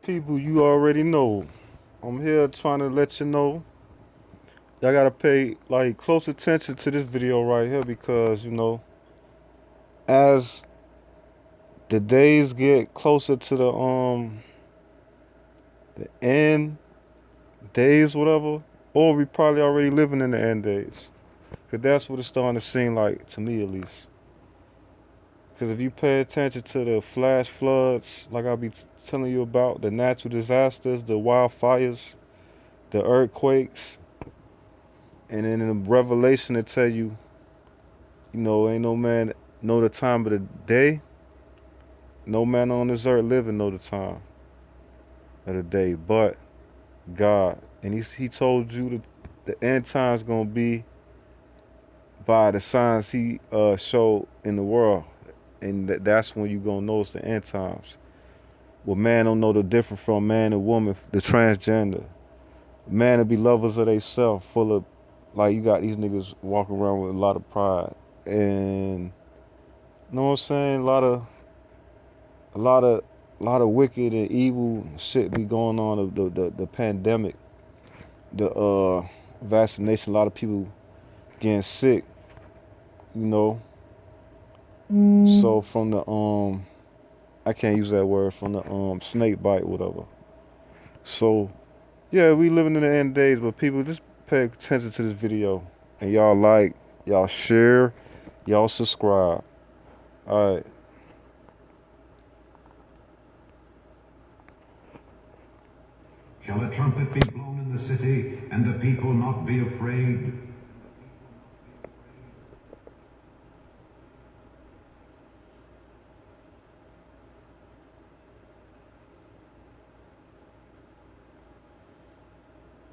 people, you already know. I'm here trying to let you know. Y'all gotta pay like close attention to this video right here because as the days get closer to the end days, whatever, or we probably already living in the end days. Cause that's what it's starting to seem like to me at least. Cause if you pay attention to the flash floods, like I'll be telling you about, the natural disasters, the wildfires, the earthquakes, and then in the Revelation it tell you, ain't no man know the time of the day. No man on this earth living know the time of the day, but God. And he told you the end time's gonna be by the signs he showed in the world, and that's when you gonna know it's the end times. Well, man don't know the difference from man and woman, the transgender. Man to be lovers of theyself, full of, like, you got these niggas walking around with a lot of pride, and you know what I'm saying, a lot of wicked and evil shit be going on. The pandemic, the vaccination, a lot of people getting sick, you know. So from the I can't use that word, from the snake bite, whatever. So yeah, we living in the end days, but people just pay attention to this video, and y'all like, y'all share, y'all subscribe. All right. Shall a trumpet be blown in the city, and the people not be afraid?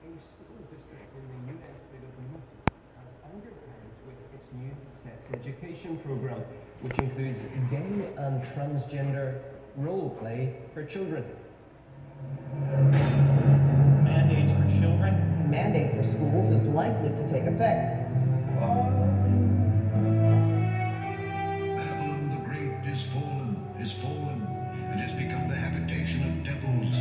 A school district in the U.S. state of Mississippi has underplans with its new sex education program, which includes gay and transgender role play for children. Mandates for children? Mandate for schools is likely to take effect. Babylon the Great is fallen, and has become the habitation of devils.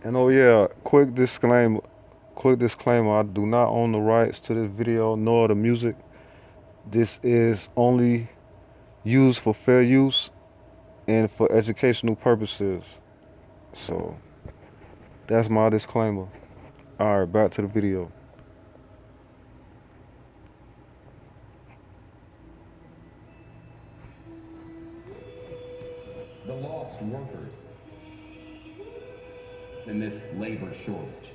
And oh yeah, quick disclaimer, I do not own the rights to this video nor the music. This is only used for fair use and for educational purposes. So that's my disclaimer. All right, back to the video. The lost workers in this labor shortage.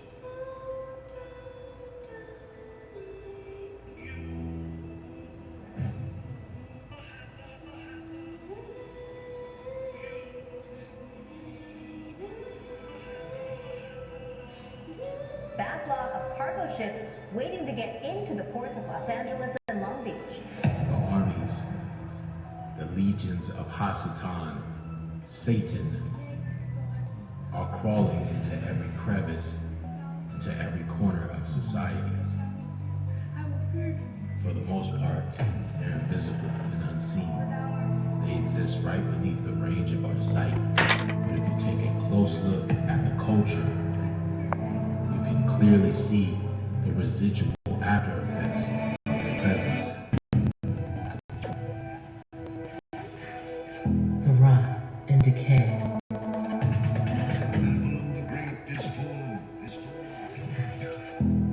Backlog of cargo ships waiting to get into the ports of Los Angeles and Long Beach. The armies, the legions of Hasatan, Satan, are crawling into every crevice, into every corner of society. For the most part, they're invisible and unseen. They exist right beneath the range of our sight. But if you take a close look at the culture, you can clearly see the residual after effects of their presence. The rot and decay.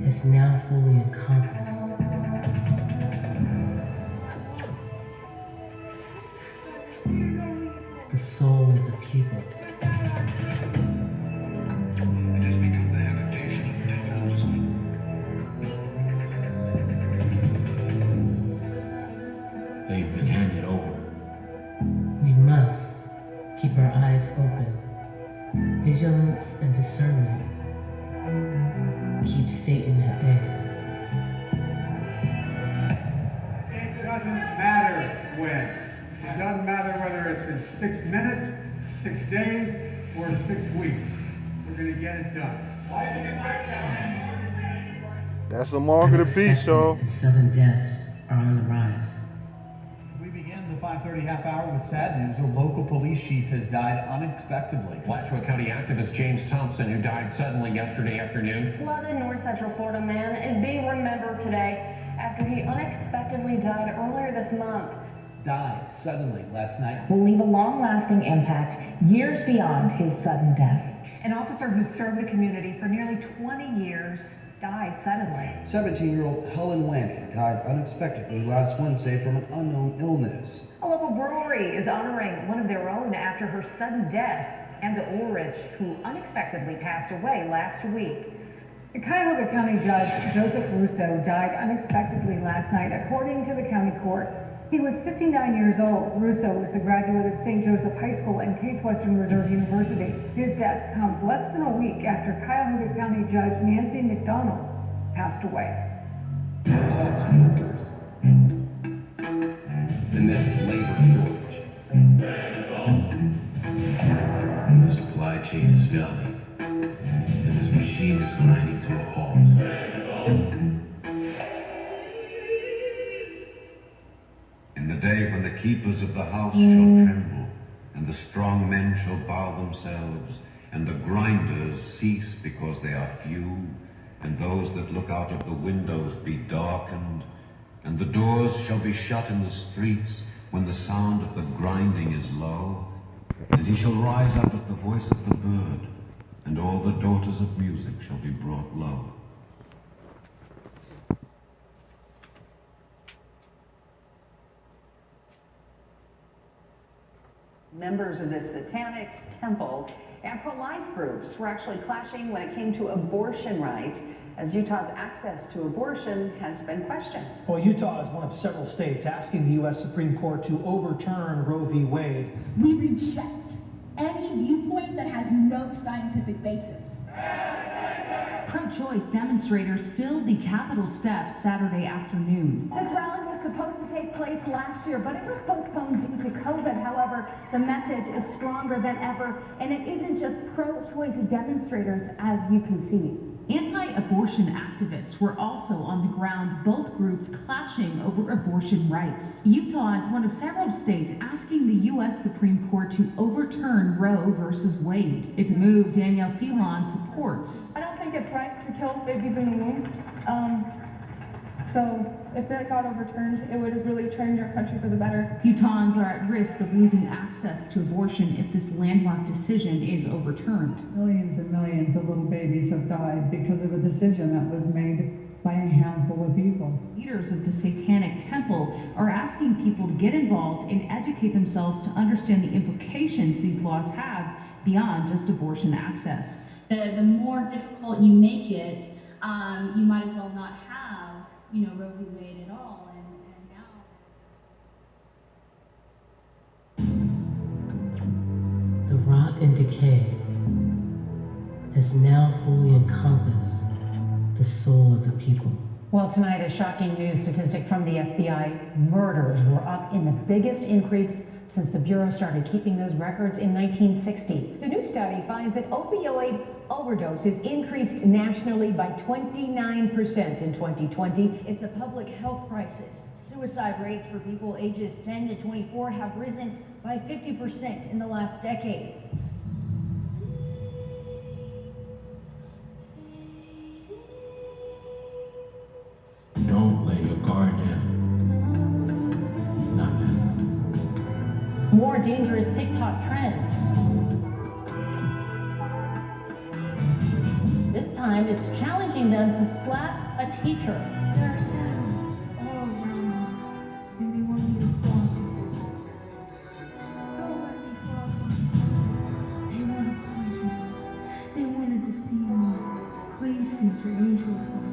Is now fully encompassed. The soul of the people. They've been handed over. We must keep our eyes open. Vigilance and discernment keep Satan at bay. It doesn't matter when. It doesn't matter whether it's in 6 minutes, 6 days, or 6 weeks. We're going to get it done. That's the mark of the beast, y'all. And sudden deaths are on the rise. We begin the 5 9:30 half hour with sad news. A local police chief has died unexpectedly. Alachua County activist James Thompson, who died suddenly yesterday afternoon. Flooded North Central Florida man is being remembered today after he unexpectedly died earlier this month. Died suddenly last night. Will leave a long-lasting impact years beyond his sudden death. An officer who served the community for nearly 20 years died suddenly. 17-year-old Helen Lanning died unexpectedly last Wednesday from an unknown illness. A local brewery is honoring one of their own after her sudden death. Amanda Ulrich, who unexpectedly passed away last week. Cuyahoga County Judge Joseph Russo died unexpectedly last night, according to the county court. He was 59 years old. Russo was the graduate of St. Joseph High School and Case Western Reserve University. His death comes less than a week after Cuyahoga County Judge Nancy McDonald passed away. Lost workers. And this labor shortage. The supply chain is failing, and this machine is grinding to a halt. In the day when the keepers of the house shall tremble, and the strong men shall bow themselves, and the grinders cease because they are few, and those that look out of the windows be darkened, and the doors shall be shut in the streets when the sound of the grinding is low, and he shall rise up at the voice of the bird, and all the daughters of music shall be brought low. Members of this satanic temple and pro-life groups were actually clashing when it came to abortion rights, as Utah's access to abortion has been questioned. Well, Utah is one of several states asking the U.S. Supreme Court to overturn Roe v. Wade. We reject any viewpoint that has no scientific basis. Pro-choice demonstrators filled the Capitol steps Saturday afternoon. This rally was supposed to take place last year, but it was postponed due to COVID. However, the message is stronger than ever, and it isn't just pro-choice demonstrators, as you can see. Anti-abortion activists were also on the ground, both groups clashing over abortion rights. Utah is one of several states asking the U.S. Supreme Court to overturn Roe versus Wade. It's a move Danielle Phelan supports. I don't think it's right to kill babies in the womb. So if that got overturned, it would have really turned our country for the better. Utahns are at risk of losing access to abortion if this landmark decision is overturned. Millions and millions of little babies have died because of a decision that was made by a handful of people. Leaders of the Satanic Temple are asking people to get involved and educate themselves to understand the implications these laws have beyond just abortion access. The more difficult you make it, you might as well not have, Roe v. Wade at all. And now. The rot and decay has now fully encompassed the soul of the people. Well, tonight, a shocking news statistic from the FBI. Murders were up in the biggest increase since the Bureau started keeping those records in 1960. A new study finds that opioid overdoses increased nationally by 29% in 2020. It's a public health crisis. Suicide rates for people ages 10 to 24 have risen by 50% in the last decade. Don't let your guard down. Not now. More dangerous TikTok trends. This time, it's challenging them to slap a teacher. There are shadows all around me, and they want me to fall. Don't let me fall. They want to poison me. They want to deceive me. Please send your angels, Father.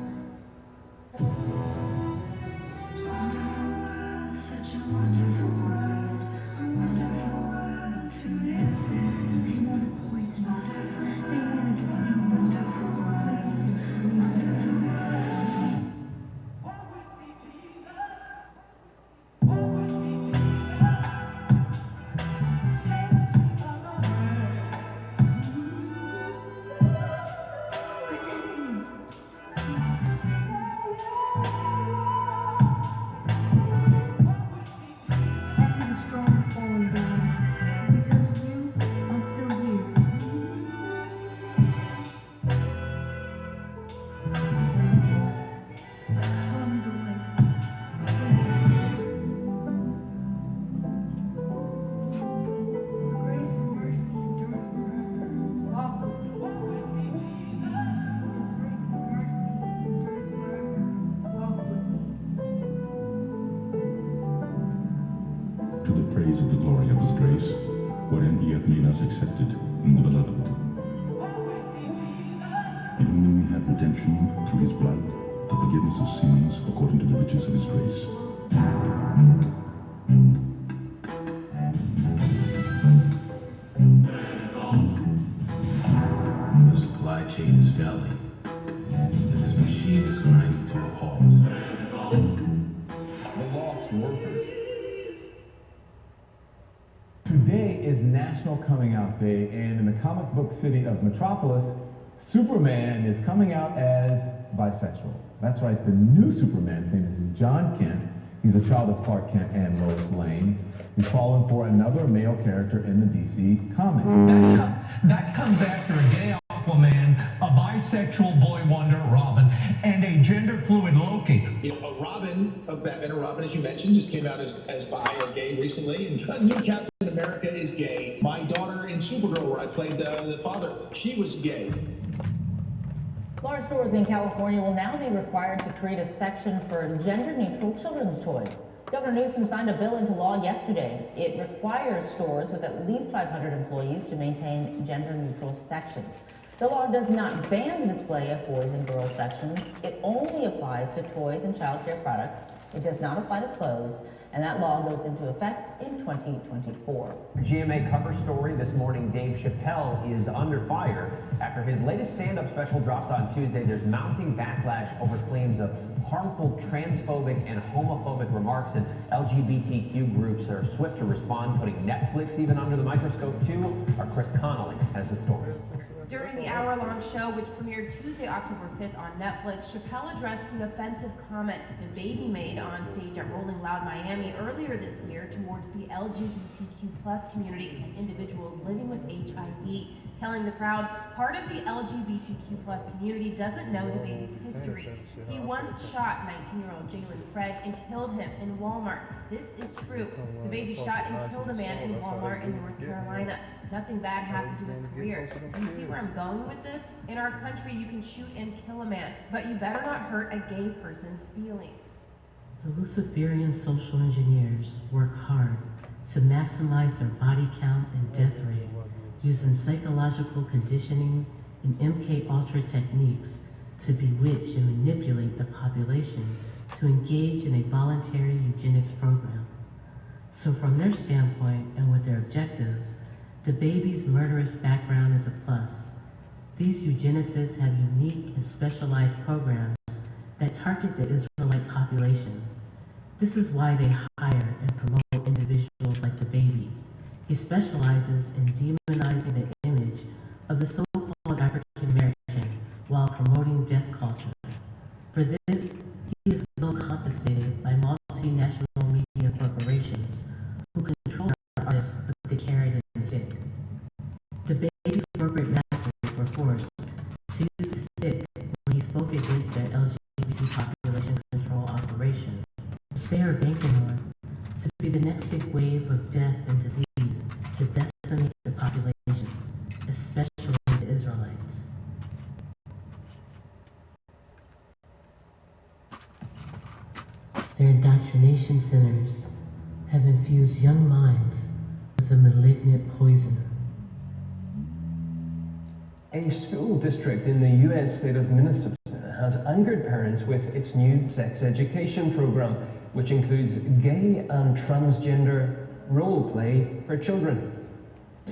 Such a wonderful world. Wonderful world to live in. They want to poison me. They want to deceive me. Please send your angels. have made us accepted in the beloved. In whom we have redemption through his blood, the forgiveness of sins according to the riches of his grace. The supply chain is failing, and this machine is grinding to a halt. The lost workers. Today is National Coming Out Day, and in the comic book city of Metropolis, Superman is coming out as bisexual. That's right, the new Superman, his name is John Kent. He's a child of Clark Kent and Lois Lane. He's fallen for another male character in the DC comics. That comes after a gay Aquaman, a bisexual boy wonder Robin, and a gender-fluid Loki. You know, a Robin of Batman, or Robin, as you mentioned, just came out as bi or gay recently, and new Captain America is gay. My daughter in Supergirl, where I played the father, she was gay. Large stores in California will now be required to create a section for gender-neutral children's toys. Governor Newsom signed a bill into law yesterday. It requires stores with at least 500 employees to maintain gender-neutral sections. The law does not ban the display of boys and girls sections. It only applies to toys and child care products. It does not apply to clothes, and that law goes into effect in 2024. GMA cover story this morning, Dave Chappelle is under fire. After his latest stand-up special dropped on Tuesday, there's mounting backlash over claims of harmful transphobic and homophobic remarks, and LGBTQ groups are swift to respond, putting Netflix even under the microscope too. Our Chris Connolly has the story. During the hour-long show, which premiered Tuesday, October 5th on Netflix, Chappelle addressed the offensive comments DaBaby made on stage at Rolling Loud Miami earlier this year towards the LGBTQ+ community and individuals living with HIV, telling the crowd part of the LGBTQ+ community doesn't know DaBaby's history. He once shot 19-year-old Jalen Craig and killed him in Walmart. This is true. DaBaby shot and killed a man in Walmart in North Carolina. Nothing bad happened to his career. Do you see where I'm going with this? In our country, you can shoot and kill a man, but you better not hurt a gay person's feelings. The Luciferian social engineers work hard to maximize their body count and death rate using psychological conditioning and MK Ultra techniques to bewitch and manipulate the population to engage in a voluntary eugenics program. So from their standpoint and with their objectives, DaBaby's murderous background is a plus. These eugenicists have unique and specialized programs that target the Israelite population. This is why they hire and promote individuals like DaBaby. He specializes in demonizing the image of the so-called African American while promoting death culture. For this, he is well compensated by multinational media corporations who control our artists with the carrot and the stick. DaBaby's corporate masters were forced to use the stick when he spoke against their LGBT population control operation, which they are banking on to be the next big wave of death and disease to decimate the population, especially the Israelites. Their indoctrination centers have infused young minds with a malignant poison. A school district in the U.S. state of Minnesota has angered parents with its new sex education program, which includes gay and transgender role play for children.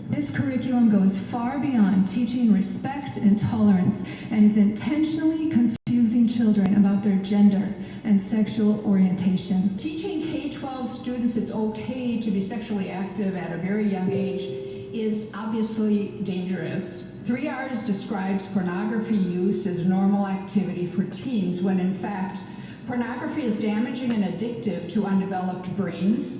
This curriculum goes far beyond teaching respect and tolerance and is intentionally confusing children about their gender and sexual orientation. Teaching K-12 students it's okay to be sexually active at a very young age is obviously dangerous. 3 R's describes pornography use as normal activity for teens when in fact pornography is damaging and addictive to undeveloped brains.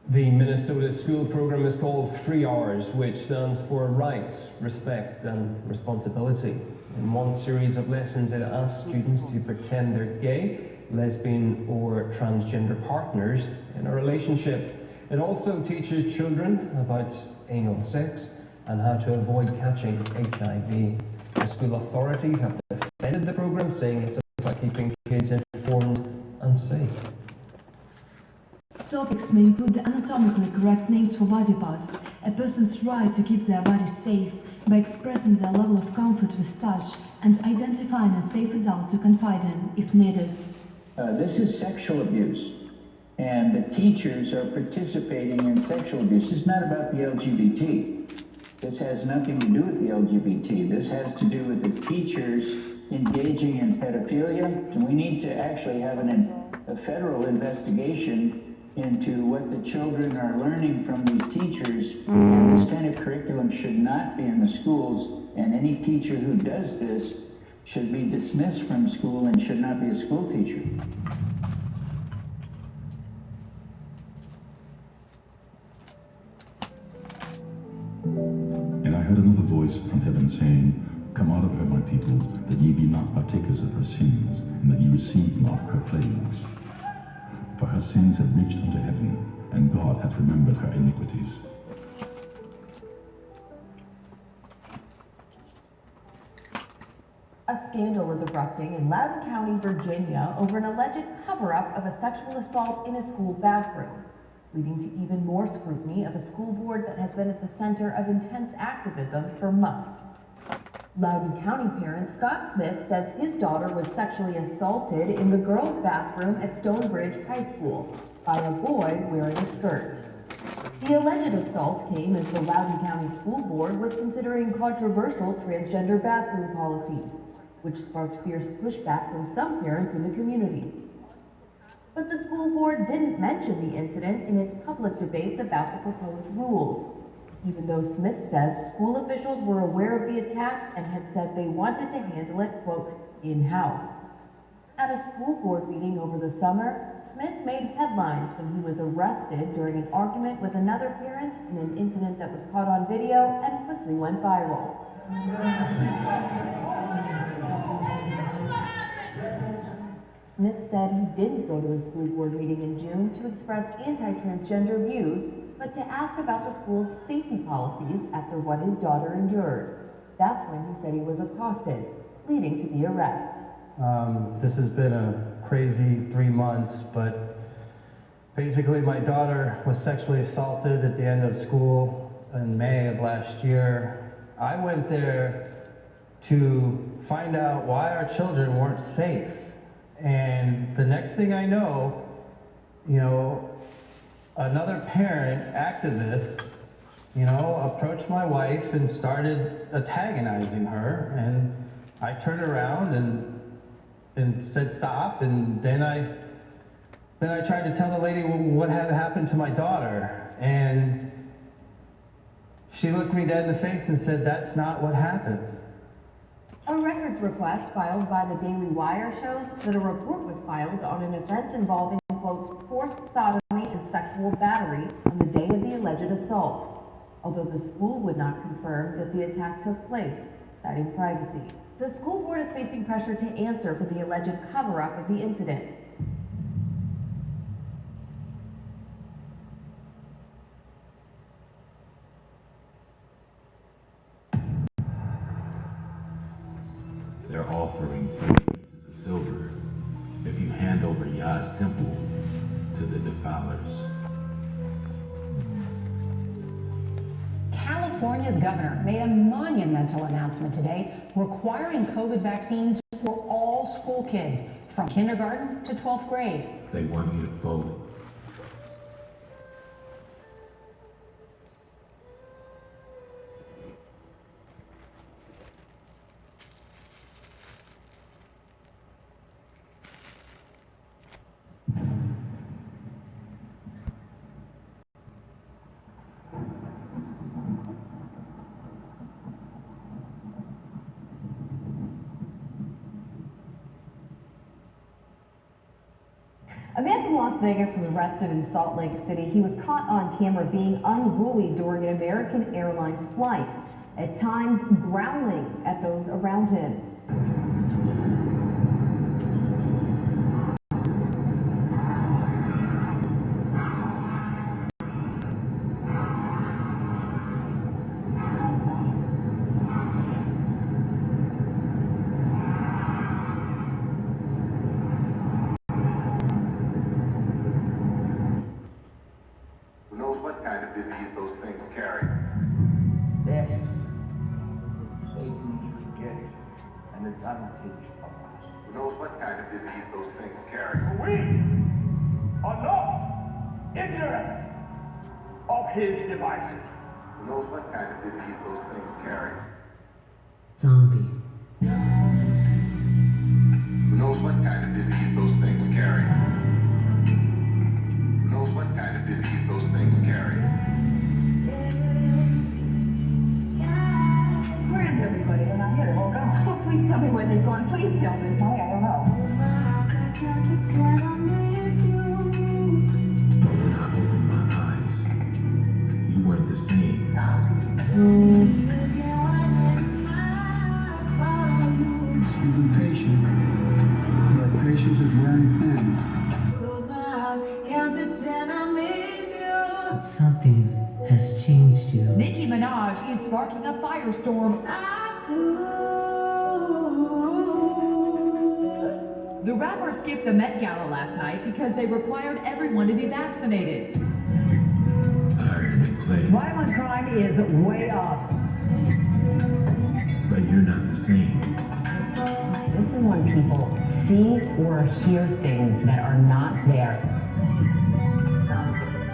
The Minnesota school program is called 3 R's, which stands for rights, respect, and responsibility. In one series of lessons, it asks students to pretend they're gay, lesbian, or transgender partners in a relationship. It also teaches children about anal sex and how to avoid catching HIV. The school authorities have defended the program, saying it's about keeping kids informed and safe. So topics may include the anatomically correct names for body parts, a person's right to keep their body safe by expressing their level of comfort with touch, and identifying a safe adult to confide in if needed. This is sexual abuse, and the teachers are participating in sexual abuse. This is not about the LGBT. This has nothing to do with the LGBT. This has to do with the teachers engaging in pedophilia, and we need to actually have a federal investigation into what the children are learning from these teachers, and this kind of curriculum should not be in the schools, and any teacher who does this should be dismissed from school and should not be a school teacher. And I heard another voice from heaven saying, Come out of her, my people, that ye be not partakers of her sins, and that ye receive not her plagues. For her sins have reached unto heaven, and God hath remembered her iniquities. A scandal is erupting in Loudoun County, Virginia, over an alleged cover-up of a sexual assault in a school bathroom, leading to even more scrutiny of a school board that has been at the center of intense activism for months. Loudoun County parent Scott Smith says his daughter was sexually assaulted in the girls' bathroom at Stonebridge High School by a boy wearing a skirt. The alleged assault came as the Loudoun County School Board was considering controversial transgender bathroom policies, which sparked fierce pushback from some parents in the community. But the school board didn't mention the incident in its public debates about the proposed rules, even though Smith says school officials were aware of the attack and had said they wanted to handle it, quote, in-house. At a school board meeting over the summer, Smith made headlines when he was arrested during an argument with another parent in an incident that was caught on video and quickly went viral. Smith said he didn't go to the school board meeting in June to express anti-transgender views, but to ask about the school's safety policies after what his daughter endured. That's when he said he was accosted, leading to the arrest. This has been a crazy 3 months, but basically my daughter was sexually assaulted at the end of school in May of last year. I went there to find out why our children weren't safe. And the next thing I know, another parent activist, approached my wife and started antagonizing her. And I turned around and said stop. And then I tried to tell the lady what had happened to my daughter. And she looked me dead in the face and said, that's not what happened. A records request filed by the Daily Wire shows that a report was filed on an offense involving, quote, forced sodomy and sexual battery on the day of the alleged assault, although the school would not confirm that the attack took place, citing privacy. The school board is facing pressure to answer for the alleged cover-up of the incident. They're offering 30 pieces of silver if you hand over Yah's temple to the defilers. California's governor made a monumental announcement today requiring COVID vaccines for all school kids from kindergarten to 12th grade. They want you to fold. A man from Las Vegas was arrested in Salt Lake City. He was caught on camera being unruly during an American Airlines flight, at times growling at those around him. and it doesn't teach a lot. Who knows what kind of disease those things carry? We are not ignorant of his devices. Who knows what kind of disease those things carry? Zombie. Who knows what kind of disease those things carry? Who knows what kind of disease those things carry? Where is everybody? They're not here. They're all gone. Oh, please tell me where they've gone. Please tell me. Molly, I don't know. But when I opened my eyes, you weren't the same. Be patient. Your patience is wearing thin. Something has changed you. Nicki Minaj is sparking a firestorm. The rapper skipped the Met Gala last night because they required everyone to be vaccinated. Iron and clay. Violent crime is way up. But you're not the same. This is when people see or hear things that are not there.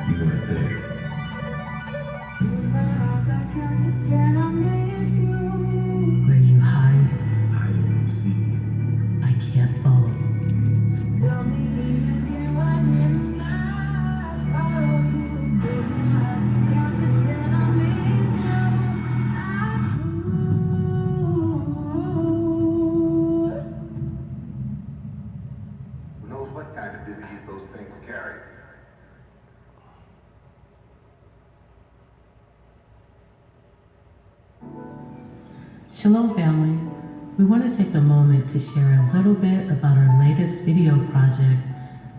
You weren't there. Where you hide, Hide and won't seek. I can't follow. Who knows what kind of disease those things carry? Shalom family, we want to take a moment to share a little bit about our latest video project,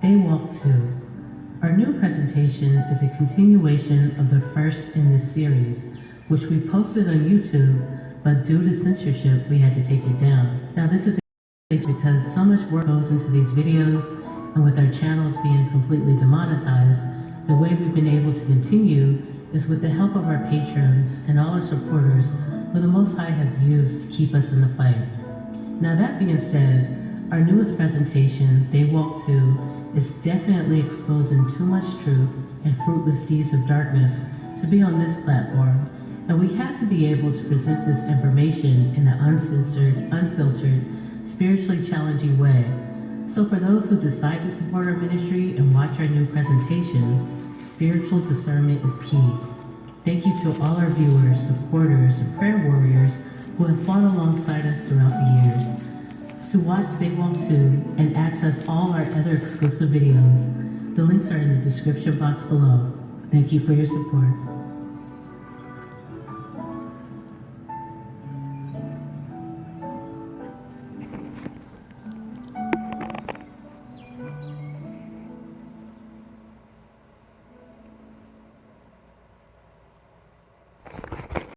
They Walk Too. Our new presentation is a continuation of the first in this series, which we posted on YouTube, but due to censorship, we had to take it down. Now this is because so much work goes into these videos, and with our channels being completely demonetized, the way we've been able to continue is with the help of our patrons and all our supporters who the Most High has used to keep us in the fight. Now that being said, our newest presentation, They Walk Too, is definitely exposing too much truth and fruitless deeds of darkness to be on this platform, and we had to be able to present this information in an uncensored, unfiltered, spiritually challenging way. So for those who decide to support our ministry and watch our new presentation, spiritual discernment is key. Thank you to all our viewers, supporters, and prayer warriors who have fought alongside us throughout the years. To watch They Walk Too and access all our other exclusive videos, the links are in the description box below. Thank you for your support.